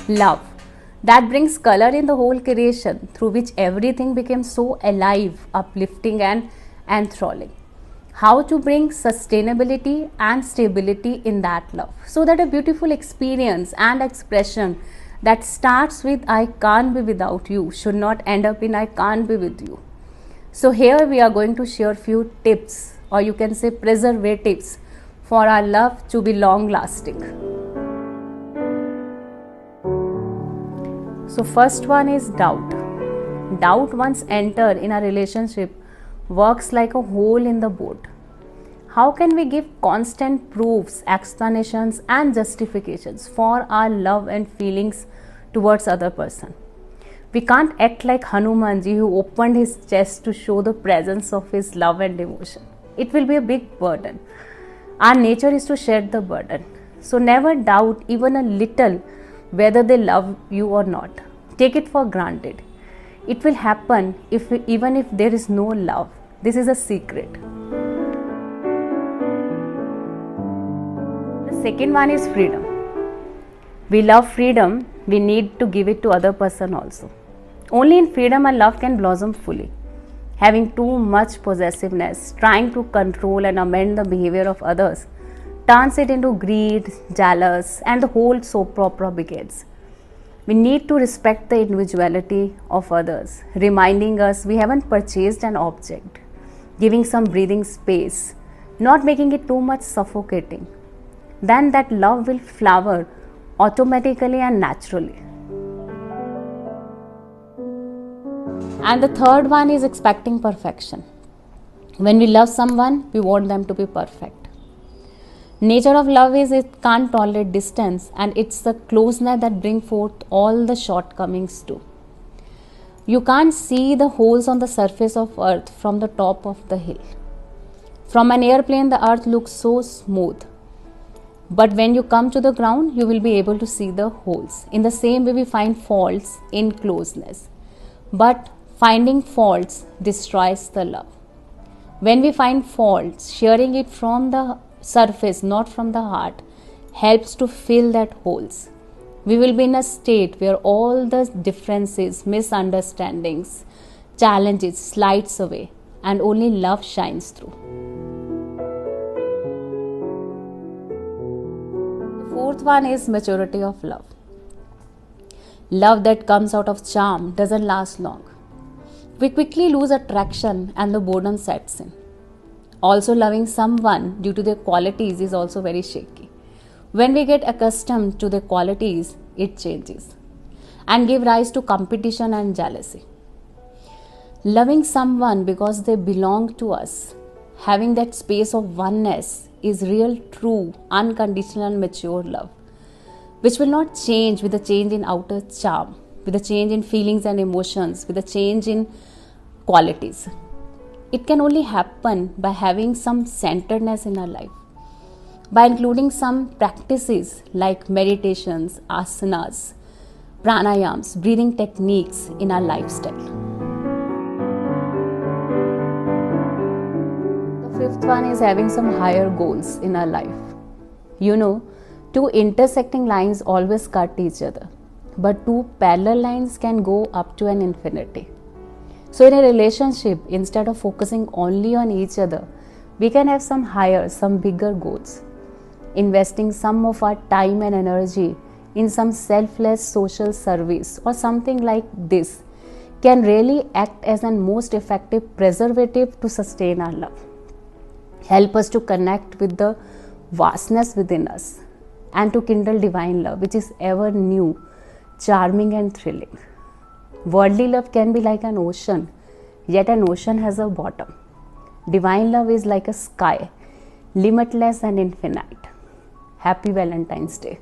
Love that brings color in the whole creation, through which everything became so alive, uplifting, and enthralling. How to bring sustainability and stability in that love, so that a beautiful experience and expression that starts with I can't be without you should not end up in I can't be with you. So here we are going to share few tips, or you can say preservatives, for our love to be long lasting. So first one is doubt. Doubt once entered in a relationship works like a hole in the boat. How can we give constant proofs, explanations and justifications for our love and feelings towards other person? We can't act like Hanumanji, who opened his chest to show the presence of his love and devotion. It will be a big burden. Our nature is to share the burden. So never doubt even a little whether they love you or not. Take it for granted. It will happen even if there is no love. This is a secret. The second one is freedom. We love freedom. We need to give it to other person also. Only in freedom and love can blossom fully. Having too much possessiveness, trying to control and amend the behavior of others, turns it into greed, jealous, and the whole soap opera begins. We need to respect the individuality of others, reminding us we haven't purchased an object, giving some breathing space, not making it too much suffocating. Then that love will flower automatically and naturally. And the third one is expecting perfection. When we love someone, we want them to be perfect. Nature of love is it can't tolerate distance, and it's the closeness that brings forth all the shortcomings too. You can't see the holes on the surface of earth from the top of the hill. From an airplane, the earth looks so smooth. But when you come to the ground, you will be able to see the holes. In the same way, we find faults in closeness. But finding faults destroys the love. When we find faults, sharing it from the surface, not from the heart, helps to fill that holes. We will be in a state where all the differences, misunderstandings, challenges slides away, and only love shines through. The fourth one is maturity of love. Love that comes out of charm doesn't last long. We quickly lose attraction and the boredom sets in. Also, loving someone due to their qualities is also very shaky. When we get accustomed to their qualities, it changes and give rise to competition and jealousy. Loving someone because they belong to us, having that space of oneness, is real, true, unconditional, mature love, which will not change with a change in outer charm, with a change in feelings and emotions, with a change in qualities. It can only happen by having some centeredness in our life, by including some practices like meditations, asanas, pranayams, breathing techniques in our lifestyle. The fifth one is having some higher goals in our life. Two intersecting lines always cut each other, but two parallel lines can go up to an infinity. So in a relationship, instead of focusing only on each other, we can have some higher, some bigger goals. Investing some of our time and energy in some selfless social service or something like this can really act as a most effective preservative to sustain our love. Help us to connect with the vastness within us and to kindle divine love, which is ever new, charming and thrilling. Worldly love can be like an ocean, yet an ocean has a bottom. Divine love is like a sky, limitless and infinite. Happy Valentine's Day.